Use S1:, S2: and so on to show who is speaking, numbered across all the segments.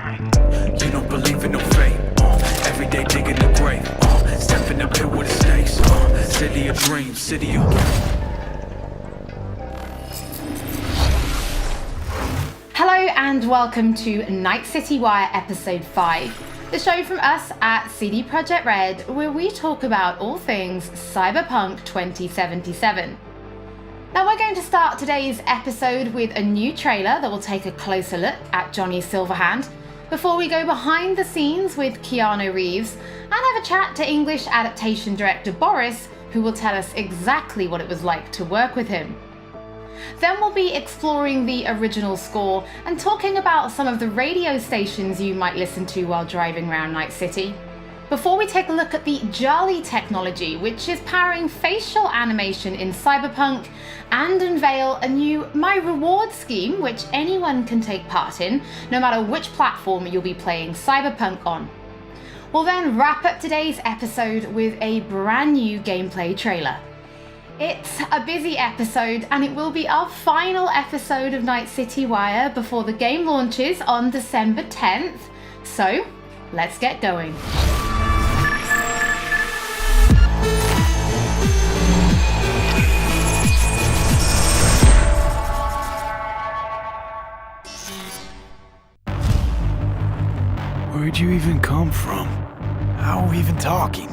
S1: You don't believe in no fate. Every day digging the grave. Step in the pit with the snakes. City of dreams, city of...
S2: Hello and welcome to Night City Wire Episode 5, the show from us at CD PROJEKT RED, where we talk about all things Cyberpunk 2077. Now we're going to start today's episode with a new trailer that will take a closer look at Johnny Silverhand, before we go behind the scenes with Keanu Reeves and have a chat to English adaptation director Boris, who will tell us exactly what it was like to work with him. Then we'll be exploring the original score and talking about some of the radio stations you might listen to while driving around Night City. Before we take a look at the JALI technology, which is powering facial animation in Cyberpunk, and unveil a new My Reward scheme which anyone can take part in, no matter which platform you'll be playing Cyberpunk on. We'll then wrap up today's episode with a brand new gameplay trailer. It's a busy episode, and it will be our final episode of Night City Wire before the game launches on December 10th. So, let's get going.
S3: Where'd you even come from? How are we even talking?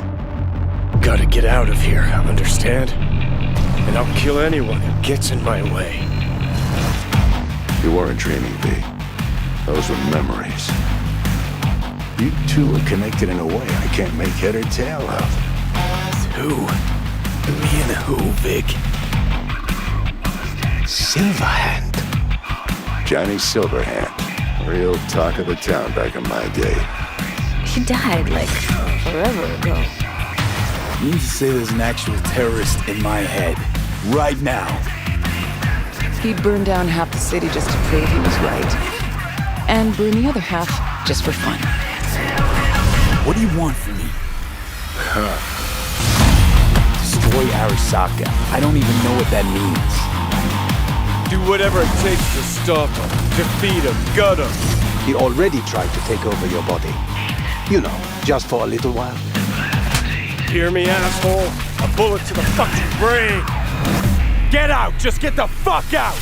S3: Gotta get out of here, understand? And I'll kill anyone who gets in my way.
S4: You weren't dreaming, V. Those were memories. You two are connected in a way I can't make head or tail of.
S3: Who? Me and who, Vic? Silverhand.
S4: Johnny Silverhand. Real talk of the town back in my day.
S5: He died, like, forever ago.
S3: You mean to say there's an actual terrorist in my head, right now?
S5: He burned down half the city just to prove he was right. And burned the other half just for fun.
S3: What do you want from me? Destroy Arasaka. I don't even know what that means. Do whatever it takes to stop him, defeat him, gut him.
S6: He already tried to take over your body. You know, just for a little while.
S3: Hear me, asshole? A bullet to the fucking brain! Get out! Just get the fuck out!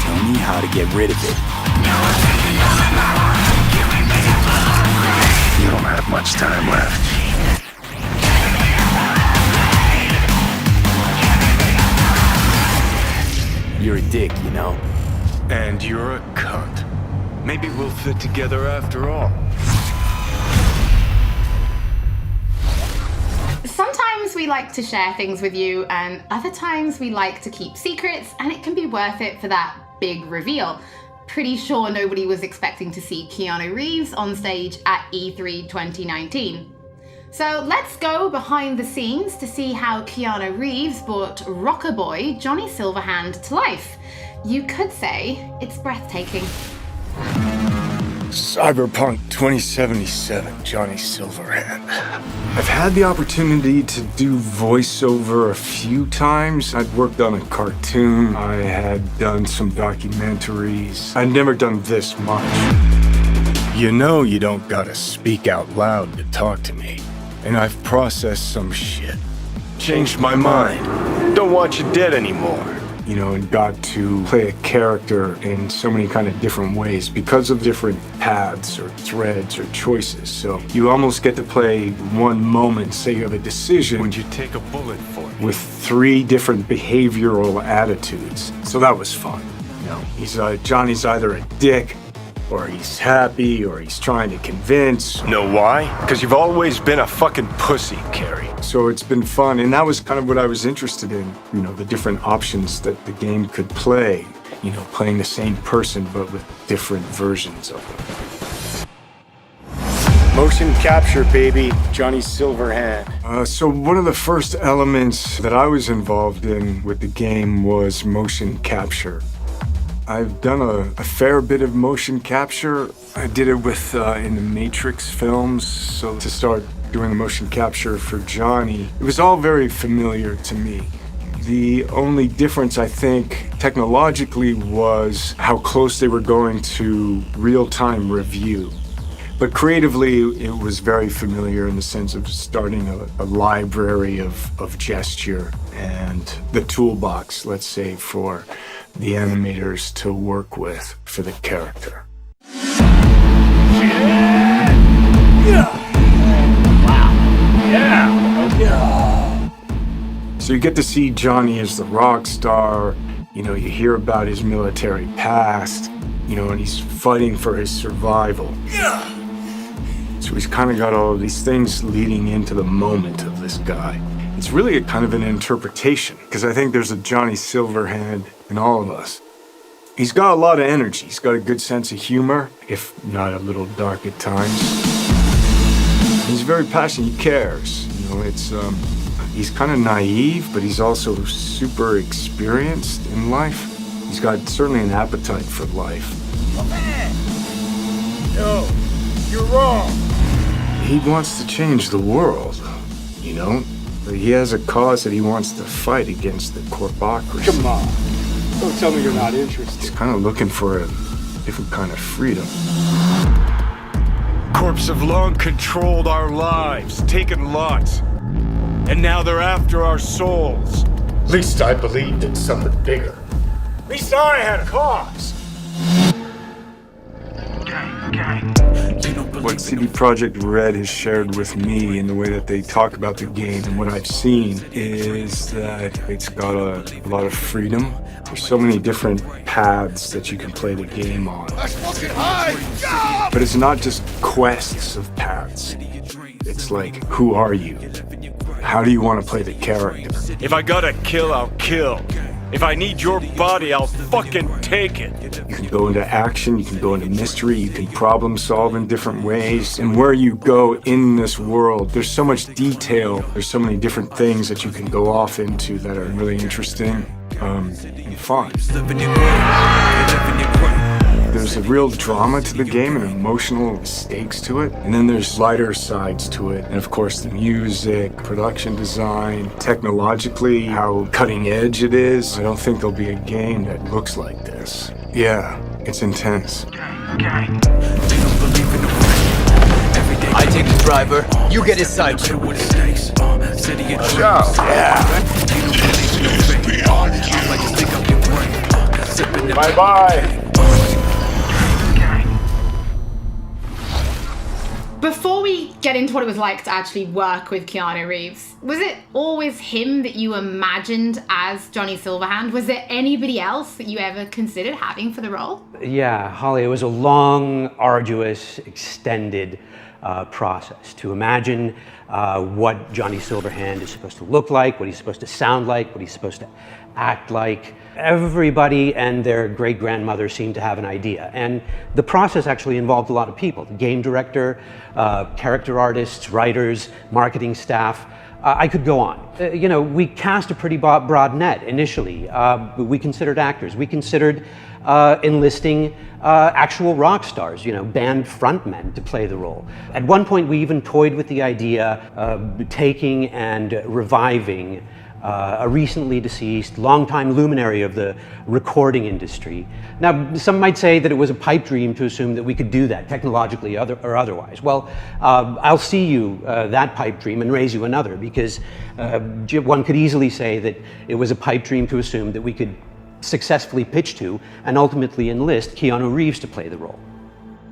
S3: Tell me how to get rid of it.
S4: You don't have much time left.
S3: You're a dick, you know?
S7: And you're a cunt. Maybe we'll fit together after all.
S2: Sometimes we like to share things with you, and other times we like to keep secrets, and it can be worth it for that big reveal. Pretty sure nobody was expecting to see Keanu Reeves on stage at E3 2019. So let's go behind the scenes to see how Keanu Reeves brought rocker boy Johnny Silverhand to life. You could say it's breathtaking.
S3: Cyberpunk 2077, Johnny Silverhand.
S8: I've had the opportunity to do voiceover a few times. I'd worked on a cartoon. I had done some documentaries. I'd never done this much.
S3: You know you don't gotta speak out loud to talk to me. And I've processed some shit. Changed my mind. Don't want you dead anymore.
S8: You know, and got to play a character in so many kind of different ways because of different paths or threads or choices. So you almost get to play one moment, say you have a decision.
S7: Would you take a bullet for me?
S8: With 3 different behavioral attitudes. So that was fun. You know, Johnny's either a dick, or he's happy, or he's trying to convince.
S3: Know why? Because you've always been a fucking pussy, Carrie.
S8: So it's been fun, and that was kind of what I was interested in. You know, the different options that the game could play. You know, playing the same person, but with different versions of them.
S3: Motion capture, baby. Johnny Silverhand.
S8: So one of the first elements that I was involved in with the game was motion capture. I've done a fair bit of motion capture. I did it with in the Matrix films, so to start doing the motion capture for Johnny, it was all very familiar to me. The only difference, I think, technologically was how close they were going to real-time review. But creatively, it was very familiar in the sense of starting a library of gesture and the toolbox, let's say, for the animators to work with for the character. So you get to see Johnny as the rock star, you hear about his military past, and he's fighting for his survival. So he's kind of got all of these things leading into the moment of this guy. It's really a kind of an interpretation, because I think there's a Johnny Silverhand in all of us. He's got a lot of energy. He's got a good sense of humor, if not a little dark at times. He's very passionate. He cares. He's kind of naive, but he's also super experienced in life. He's got certainly an appetite for life.
S3: No, you're wrong.
S8: He wants to change the world, But he has a cause that he wants to fight against the corpocracy.
S6: Come on. Don't tell me you're not interested.
S8: He's kind of looking for a different kind of freedom.
S3: Corps have long controlled our lives, taken lots. And now they're after our souls.
S8: At least I believed in something bigger.
S3: At least I had a cause.
S8: What CD PROJEKT RED has shared with me in the way that they talk about the game and what I've seen is that it's got a lot of freedom. There's so many different paths that you can play the game on. But it's not just quests of paths. It's like, who are you? How do you want to play the character?
S3: If I gotta kill, I'll kill. If I need your body, I'll fucking take it.
S8: You can go into action, you can go into mystery, you can problem solve in different ways. And where you go in this world, there's so much detail, there's so many different things that you can go off into that are really interesting and fun. There's a real drama to the game and emotional stakes to it. And then there's lighter sides to it. And of course the music, production design, technologically, how cutting edge it is. I don't think there'll be a game that looks like this. Yeah, it's intense.
S9: I take the driver, you get his side.
S3: Bye-bye.
S2: Before we get into what it was like to actually work with Keanu Reeves, was it always him that you imagined as Johnny Silverhand? Was there anybody else that you ever considered having for the role?
S10: Yeah, Holly, it was a long, arduous, extended process to imagine what Johnny Silverhand is supposed to look like, what he's supposed to sound like, what he's supposed to act like. Everybody and their great-grandmother seemed to have an idea. And the process actually involved a lot of people. The game director, character artists, writers, marketing staff. I could go on. We cast a pretty broad net initially. We considered actors. We considered enlisting actual rock stars, band frontmen to play the role. At one point, we even toyed with the idea of taking and reviving a recently deceased, longtime luminary of the recording industry. Now, some might say that it was a pipe dream to assume that we could do that, technologically or otherwise. Well, I'll see you that pipe dream and raise you another, because one could easily say that it was a pipe dream to assume that we could successfully pitch to and ultimately enlist Keanu Reeves to play the role.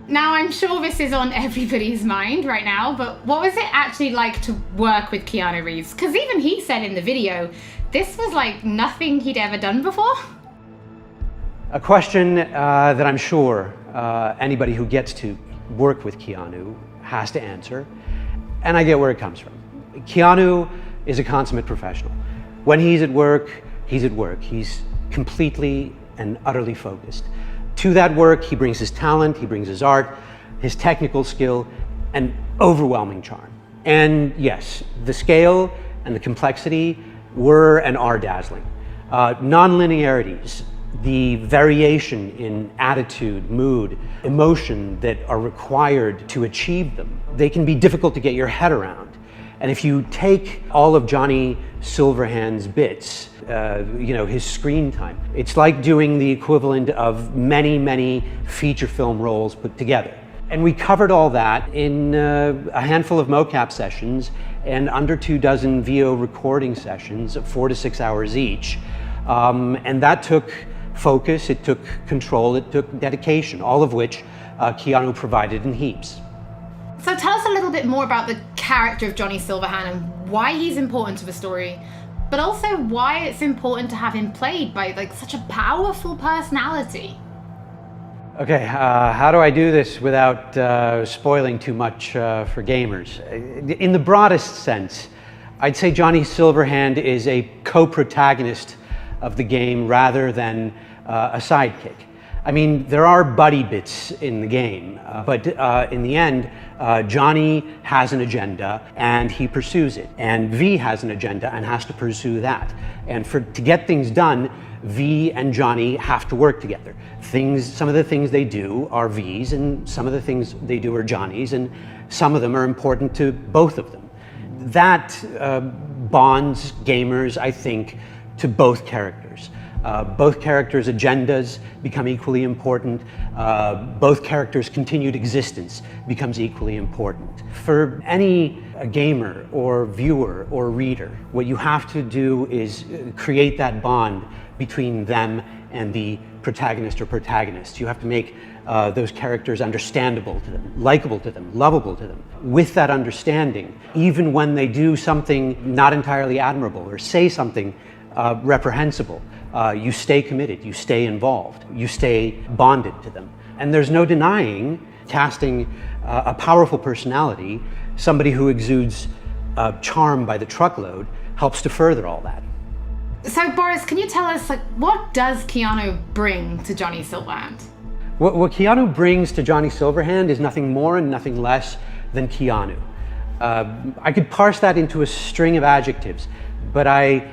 S2: Now, I'm sure this is on everybody's mind right now, but what was it actually like to work with Keanu Reeves? Because even he said in the video, this was like nothing he'd ever done before.
S10: A question that I'm sure anybody who gets to work with Keanu has to answer, and I get where it comes from. Keanu is a consummate professional. When he's at work, he's at work. He's completely and utterly focused. To that work, he brings his talent, he brings his art, his technical skill, and overwhelming charm. And yes, the scale and the complexity were and are dazzling. Non-linearities, the variation in attitude, mood, emotion that are required to achieve them, they can be difficult to get your head around. And if you take all of Johnny Silverhand's bits, his screen time, it's like doing the equivalent of many, many feature film roles put together. And we covered all that in a handful of mocap sessions and under 24 VO recording sessions of 4 to 6 hours each. And that took focus, it took control, it took dedication, all of which Keanu provided in heaps.
S2: So tell us a little bit more about the character of Johnny Silverhand and why he's important to the story, but also why it's important to have him played by such a powerful personality.
S10: Okay, how do I do this without spoiling too much for gamers? In the broadest sense, I'd say Johnny Silverhand is a co-protagonist of the game rather than a sidekick. I mean, there are buddy bits in the game, but in the end, Johnny has an agenda and he pursues it, and V has an agenda and has to pursue that. And to get things done, V and Johnny have to work together. Some of the things they do are V's, and some of the things they do are Johnny's, and some of them are important to both of them. That bonds gamers, I think, to both characters. Both characters' agendas become equally important. Both characters' continued existence becomes equally important. For any gamer or viewer or reader, what you have to do is create that bond between them and the protagonist or protagonists. You have to make those characters understandable to them, likable to them, lovable to them. With that understanding, even when they do something not entirely admirable or say something reprehensible, you stay committed, you stay involved, you stay bonded to them. And there's no denying casting a powerful personality, somebody who exudes charm by the truckload, helps to further all that.
S2: So Boris, can you tell us, what does Keanu bring to Johnny Silverhand?
S10: What Keanu brings to Johnny Silverhand is nothing more and nothing less than Keanu. I could parse that into a string of adjectives, but I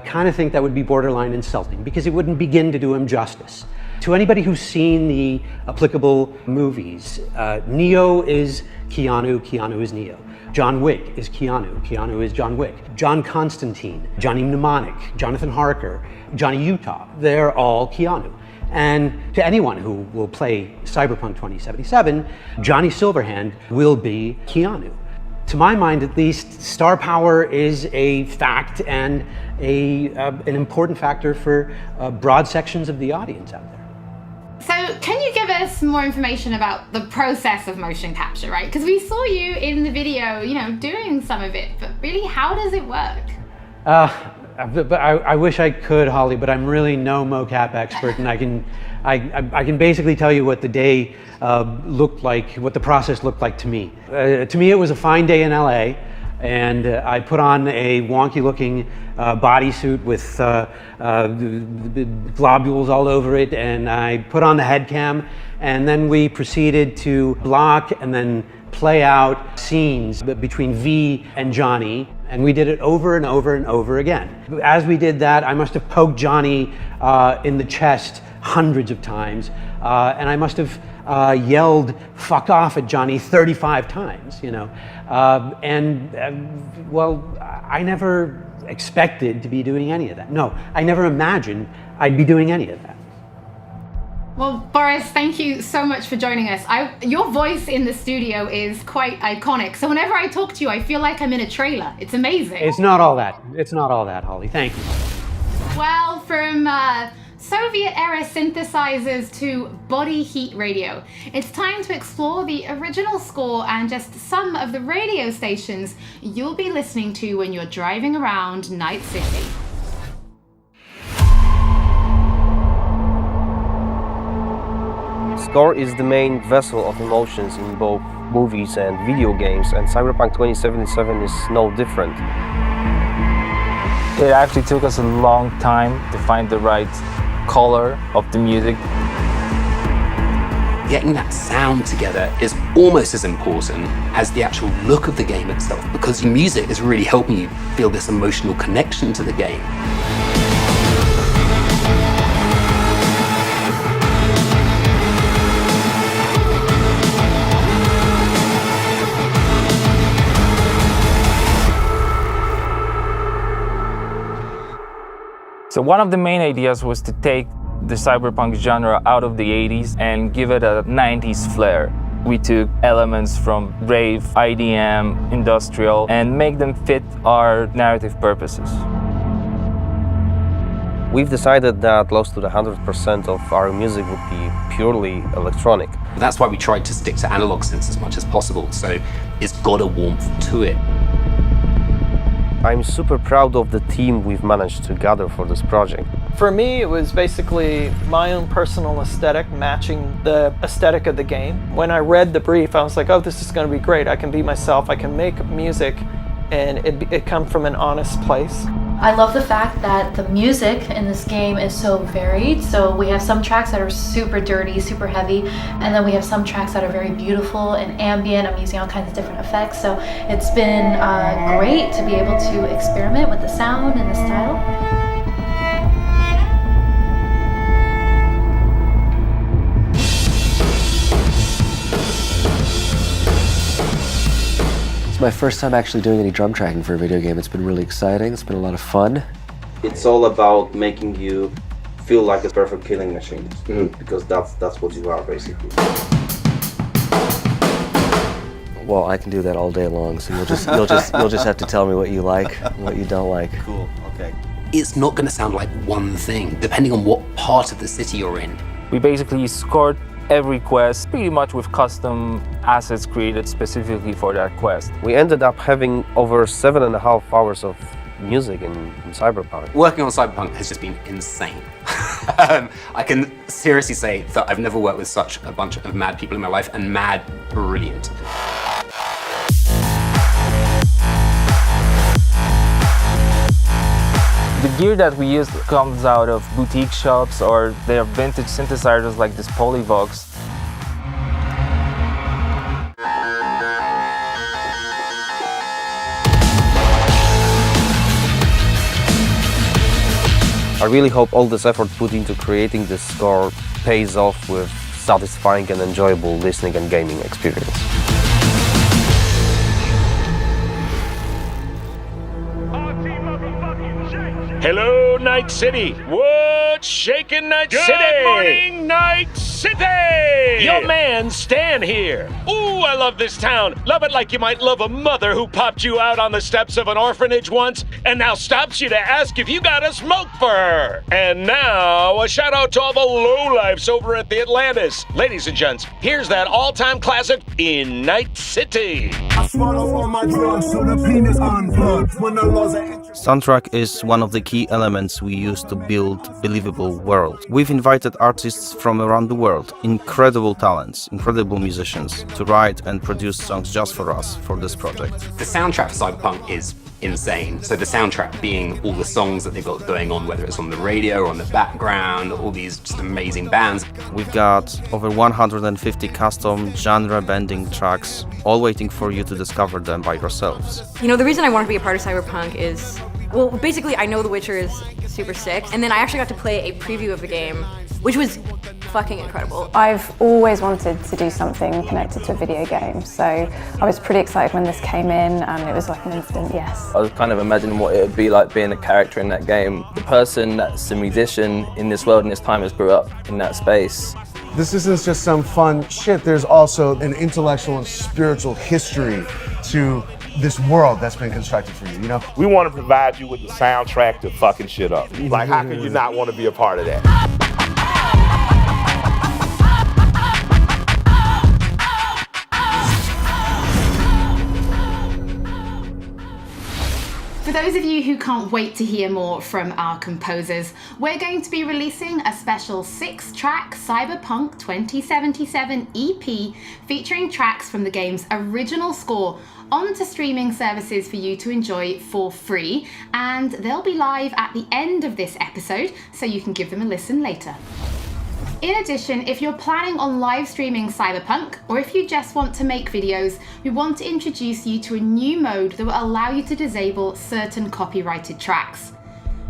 S10: kind of think that would be borderline insulting because it wouldn't begin to do him justice. To anybody who's seen the applicable movies, Neo is Keanu, Keanu is Neo. John Wick is Keanu, Keanu is John Wick. John Constantine, Johnny Mnemonic, Jonathan Harker, Johnny Utah, they're all Keanu. And to anyone who will play Cyberpunk 2077, Johnny Silverhand will be Keanu. To my mind, at least, star power is a fact and an important factor for broad sections of the audience out there.
S2: So can you give us more information about the process of motion capture, right? Because we saw you in the video, doing some of it, but really, how does it work?
S10: I wish I could, Holly, but I'm really no mocap expert, and I can basically tell you what the day looked like, what the process looked like to me. To me, it was a fine day in LA, and I put on a wonky-looking bodysuit with globules all over it, and I put on the head cam, and then we proceeded to block and then play out scenes between V and Johnny, and we did it over and over and over again. As we did that, I must have poked Johnny in the chest hundreds of times, and I must have yelled "fuck off" at Johnny 35 times, well, I never expected to be doing any of that. No, I never imagined I'd be doing any of that.
S2: Well, Boris, thank you so much for joining us. Your voice in the studio is quite iconic. So whenever I talk to you, I feel like I'm in a trailer. It's amazing.
S10: It's not all that. It's not all that, Holly. Thank you.
S2: Well, from Soviet-era synthesizers to body heat radio, it's time to explore the original score and just some of the radio stations you'll be listening to when you're driving around Night City.
S11: Score is the main vessel of emotions in both movies and video games, and Cyberpunk 2077 is no different.
S12: It actually took us a long time to find the right color of the music.
S13: Getting that sound together is almost as important as the actual look of the game itself, because the music is really helping you feel this emotional connection to the game.
S12: So one of the main ideas was to take the cyberpunk genre out of the 80s and give it a 90s flair. We took elements from rave, IDM, industrial, and make them fit our narrative purposes.
S11: We've decided that close to the 100% of our music would be purely electronic.
S13: That's why we tried to stick to analog synths as much as possible, so it's got a warmth to it.
S11: I'm super proud of the team we've managed to gather for this project.
S14: For me, it was basically my own personal aesthetic matching the aesthetic of the game. When I read the brief, I was like, oh, this is going to be great. I can be myself, I can make music, and it comes from an honest place.
S15: I love the fact that the music in this game is so varied. So we have some tracks that are super dirty, super heavy, and then we have some tracks that are very beautiful and ambient. I'm using all kinds of different effects. So it's been great to be able to experiment with the sound and the style.
S16: It's my first time actually doing any drum tracking for a video game. It's been really exciting. It's been a lot of fun.
S17: It's all about making you feel like a perfect killing machine, because that's what you are basically.
S16: Well, I can do that all day long, so you'll just have to tell me what you like and what you don't like.
S17: Cool. Okay.
S13: It's not going to sound like one thing, depending on what part of the city you're in.
S12: We basically scored every quest pretty much with custom assets created specifically for that quest.
S11: We ended up having over 7.5 hours of music in Cyberpunk.
S13: Working on Cyberpunk has just been insane. I can seriously say that I've never worked with such a bunch of mad people in my life, and mad brilliant.
S12: The gear that we use comes out of boutique shops, or they are vintage synthesizers like this Polyvox.
S11: I really hope all this effort put into creating this score pays off with satisfying and enjoyable listening and gaming experience.
S3: Hello, Night City. What's shaking, Night City? Good morning, Night City! Your man, Stan here. Ooh, I love this town. Love it like you might love a mother who popped you out on the steps of an orphanage once and now stops you to ask if you got a smoke for her. And now, a shout out to all the lowlifes over at the Atlantis. Ladies and gents, here's that all-time classic in Night City.
S18: I swallow all my drugs so the penis unplugged when the laws are
S19: Soundtrack is one of the key elements we use to build believable world. We've invited artists from around the world, incredible talents, incredible musicians, to write and produce songs just for us for this project.
S13: The soundtrack for Cyberpunk is insane. So the soundtrack being all the songs that they've got going on, whether it's on the radio or on the background, all these just amazing bands.
S19: We've got over 150 custom genre-bending tracks, all waiting for you to discover them by yourselves.
S20: You know, the reason I wanted to be a part of Cyberpunk is, well, basically I know The Witcher is super sick, and then I actually got to play a preview of the game, which was fucking incredible.
S21: I've always wanted to do something connected to a video game, so I was pretty excited when this came in, and it was like an instant yes.
S22: I was kind of imagining what it would be like being a character in that game. The person that's a musician in this world and this time has grew up in that space.
S23: This isn't just some fun shit, there's also an intellectual and spiritual history to this world that's been constructed for you, you know?
S24: We want to provide you with the soundtrack to fucking shit up. Like, how could you not want to be a part of that?
S2: For those of you who can't wait to hear more from our composers, we're going to be releasing a special 6-track Cyberpunk 2077 EP featuring tracks from the game's original score onto streaming services for you to enjoy for free, and they'll be live at the end of this episode, so you can give them a listen later. In addition, if you're planning on live streaming Cyberpunk, or if you just want to make videos, we want to introduce you to a new mode that will allow you to disable certain copyrighted tracks.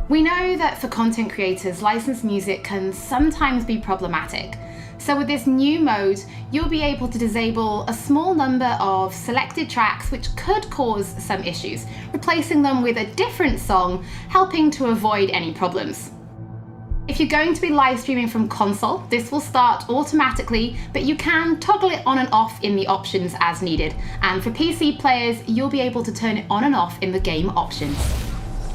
S2: We know that for content creators, licensed music can sometimes be problematic. So with this new mode, you'll be able to disable a small number of selected tracks which could cause some issues, replacing them with a different song, helping to avoid any problems. If you're going to be live streaming from console, this will start automatically, but you can toggle it on and off in the options as needed. And for PC players, you'll be able to turn it on and off in the game options.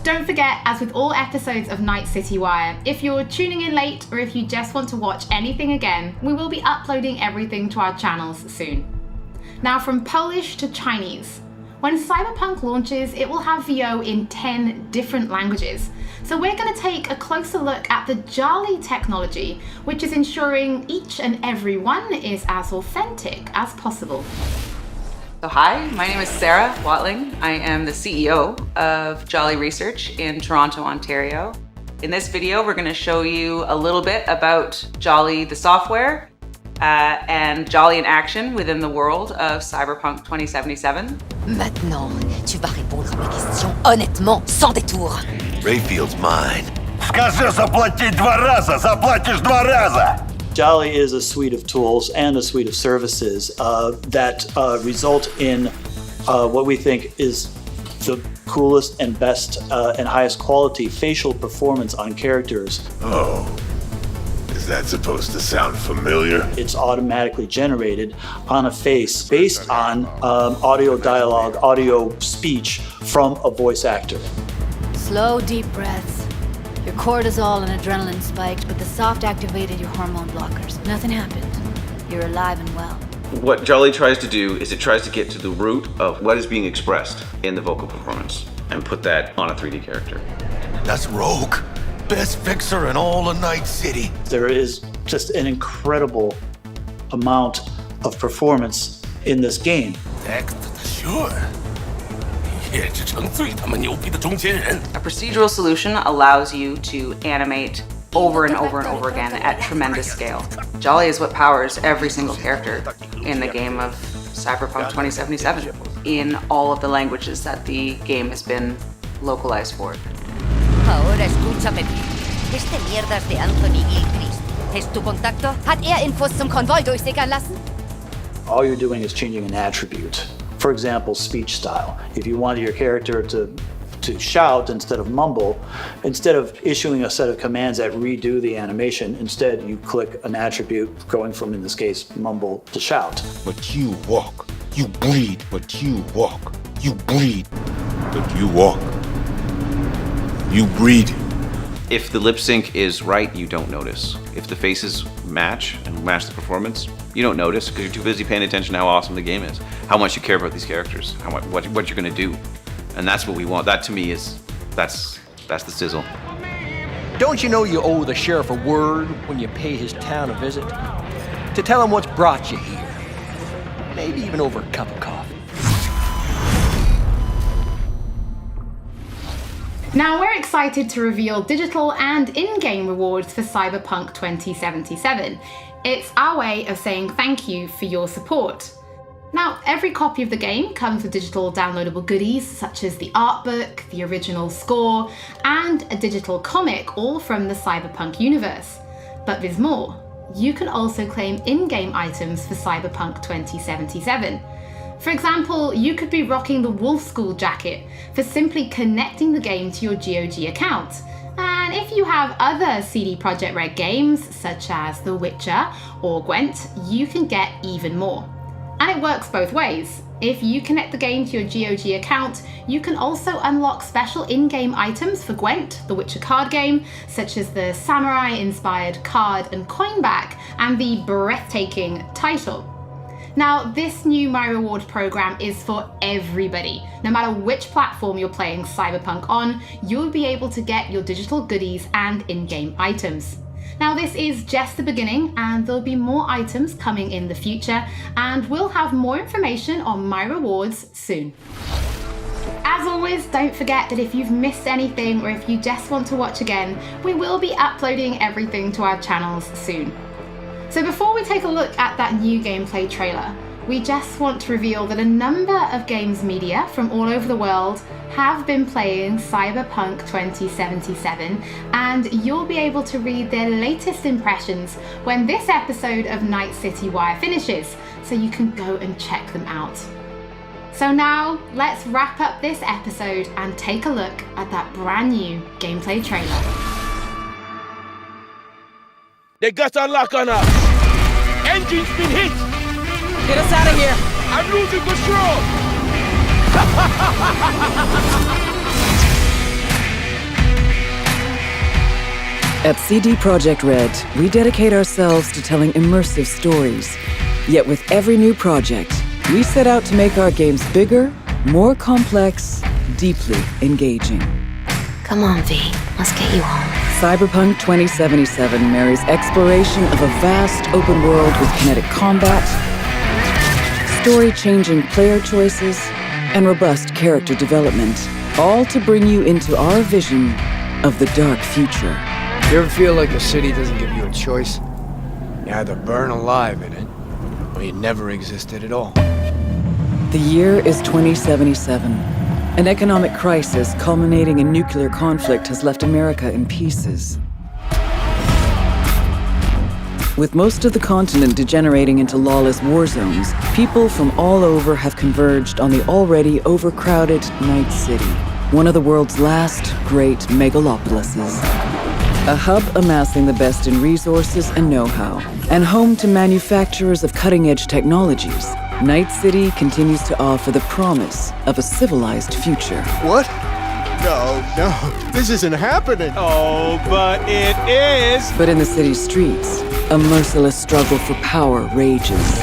S2: Don't forget, as with all episodes of Night City Wire, if you're tuning in late or if you just want to watch anything again, we will be uploading everything to our channels soon. Now from Polish to Chinese. When Cyberpunk launches, it will have VO in 10 different languages. So we're going to take a closer look at the JALI technology, which is ensuring each and every one is as authentic as possible.
S1: So hi, my name is Sarah Watling. I am the CEO of JALI Research in Toronto, Ontario. In this video, we're going to show you a little bit about JALI, the software, and JALI in action within the world of Cyberpunk 2077.
S4: Maintenant, tu vas répondre à mes questions honnêtement, sans détour.
S5: Rayfield's mine. Скажи заплатить 2 раза, заплатишь 2 раза!
S7: JALI is a suite of tools and a suite of services that result in what we think is the coolest and best and highest quality facial performance on characters.
S5: Oh. Is that supposed to sound familiar?
S7: It's automatically generated on a face based on audio dialogue, audio speech from a voice actor.
S25: Slow, deep breaths. Your cortisol and adrenaline spiked, but the soft activated your hormone blockers. Nothing happened. You're alive and well.
S26: What JALI tries to do is it tries to get to the root of what is being expressed in the vocal performance and put that on a 3D character.
S5: That's Rogue. Best fixer in all of Night City.
S7: There is just an incredible amount of performance in this game.
S5: Sure.
S1: A procedural solution allows you to animate over and over and over again at tremendous scale. JALI is what powers every single character in the game of Cyberpunk 2077 in all of the languages that the game has been localized for.
S4: Ahora escúchame bien. Este mierdas de Anthony Gilchrist. ¿Es tu contacto? Hat Infos zum Konvoi durchsickern lassen?
S7: All you're doing is changing an attribute. For example, speech style. If you wanted your character to shout instead of mumble, instead of issuing a set of commands that redo the animation, instead you click an attribute going from, in this case, mumble to shout.
S5: But you walk. You bleed, but you walk. You bleed, but you walk. You breed.
S26: If the lip sync is right, you don't notice. If the faces match and match the performance, you don't notice because you're too busy paying attention to how awesome the game is, how much you care about these characters, what you're gonna do. And that's what we want. That to me is, that's the sizzle.
S27: Don't you know you owe the sheriff a word when you pay his town a visit? To tell him what's brought you here. Maybe even over a cup of coffee.
S2: Now we're excited to reveal digital and in-game rewards for Cyberpunk 2077. It's our way of saying thank you for your support. Now, every copy of the game comes with digital downloadable goodies such as the art book, the original score, and a digital comic, all from the Cyberpunk universe. But there's more. You can also claim in-game items for Cyberpunk 2077. For example, you could be rocking the Wolf School jacket for simply connecting the game to your GOG account. And if you have other CD Projekt Red games, such as The Witcher or Gwent, you can get even more. And it works both ways. If you connect the game to your GOG account, you can also unlock special in-game items for Gwent, the Witcher card game, such as the samurai-inspired card and coin back, and the breathtaking title. Now, this new My Reward program is for everybody. No matter which platform you're playing Cyberpunk on, you'll be able to get your digital goodies and in-game items. Now, this is just the beginning, and there'll be more items coming in the future, and we'll have more information on My Rewards soon. As always, don't forget that if you've missed anything or if you just want to watch again, we will be uploading everything to our channels soon. So before we take a look at that new gameplay trailer, we just want to reveal that a number of games media from all over the world have been playing Cyberpunk 2077, and you'll be able to read their latest impressions when this episode of Night City Wire finishes, so you can go and check them out. So now, let's wrap up this episode and take a look at that brand new gameplay trailer.
S3: They got a lock on us. Engine's been hit.
S6: Get us out of here.
S3: I'm losing control.
S8: At CD PROJEKT RED, we dedicate ourselves to telling immersive stories. Yet with every new project, we set out to make our games bigger, more complex, deeply engaging.
S25: Come on, V. Let's get you home.
S8: Cyberpunk 2077 marries exploration of a vast open world with kinetic combat, story-changing player choices, and robust character development, all to bring you into our vision of the dark future.
S9: You ever feel like a city doesn't give you a choice? You either burn alive in it, or you never existed at all.
S8: The year is 2077. An economic crisis culminating in nuclear conflict has left America in pieces. With most of the continent degenerating into lawless war zones, people from all over have converged on the already overcrowded Night City, one of the world's last great megalopolises. A hub amassing the best in resources and know-how, and home to manufacturers of cutting-edge technologies, Night City continues to offer the promise of a civilized future.
S9: What? No, this isn't happening.
S6: Oh, but it is.
S8: But in the city's streets, a merciless struggle for power rages.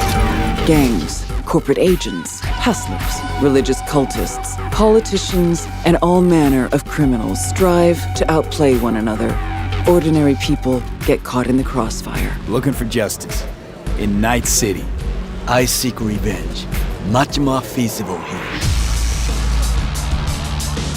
S8: Gangs, corporate agents, hustlers, religious cultists, politicians, and all manner of criminals strive to outplay one another. Ordinary people get caught in the crossfire.
S10: Looking for justice. In Night City, I seek revenge. Much more feasible here.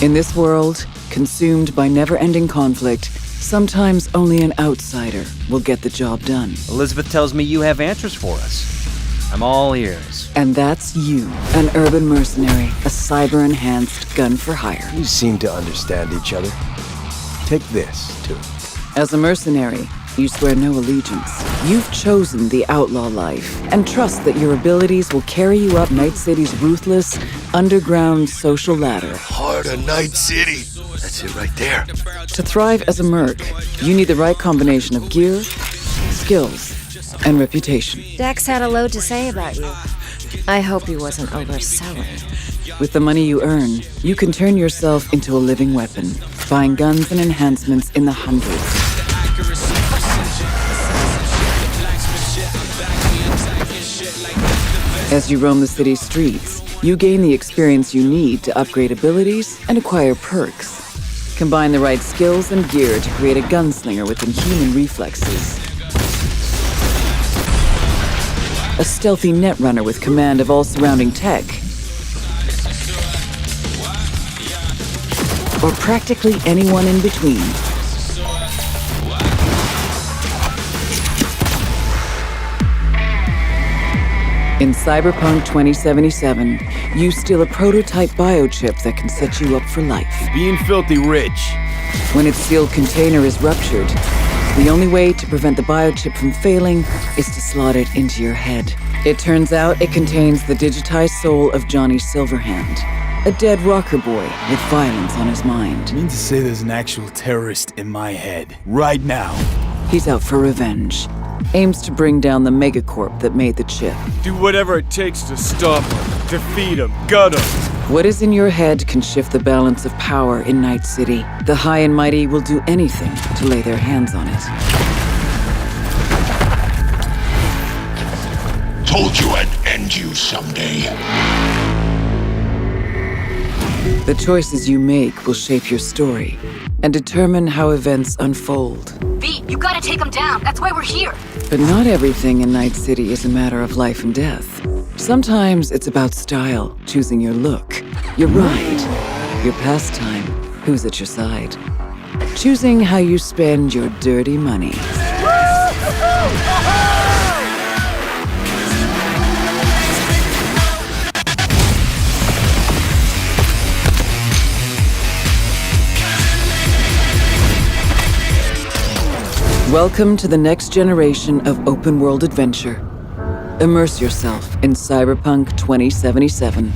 S8: In this world, consumed by never-ending conflict, sometimes only an outsider will get the job done.
S10: Elizabeth tells me you have answers for us. I'm all ears.
S8: And that's you, an urban mercenary, a cyber-enhanced gun for hire.
S10: We seem to understand each other. Take this, too.
S8: As a mercenary, you swear no allegiance. You've chosen the outlaw life and trust that your abilities will carry you up Night City's ruthless, underground social ladder.
S10: Heart of Night City. That's it right there.
S8: To thrive as a merc, you need the right combination of gear, skills, and reputation.
S25: Dex had a load to say about you. I hope he wasn't overselling.
S8: With the money you earn, you can turn yourself into a living weapon, buying guns and enhancements in the hundreds. As you roam the city's streets, you gain the experience you need to upgrade abilities and acquire perks. Combine the right skills and gear to create a gunslinger with inhuman reflexes. A stealthy netrunner with command of all surrounding tech. Or practically anyone in between. In Cyberpunk 2077, you steal a prototype biochip that can set you up for life.
S10: Being filthy rich.
S8: When its sealed container is ruptured, the only way to prevent the biochip from failing is to slot it into your head. It turns out it contains the digitized soul of Johnny Silverhand, a dead rocker boy with violence on his mind.
S10: You mean to say there's an actual terrorist in my head, right now?
S8: He's out for revenge. Aims to bring down the megacorp that made the chip.
S10: Do whatever it takes to stop him, defeat him, gut him.
S8: What is in your head can shift the balance of power in Night City. The high and mighty will do anything to lay their hands on it.
S5: Told you I'd end you someday.
S8: The choices you make will shape your story and determine how events unfold.
S25: V, you gotta take him down. That's why we're here.
S8: But not everything in Night City is a matter of life and death. Sometimes it's about style, choosing your look, your ride, your pastime, who's at your side. Choosing how you spend your dirty money. Welcome to the next generation of open-world adventure. Immerse yourself in Cyberpunk 2077.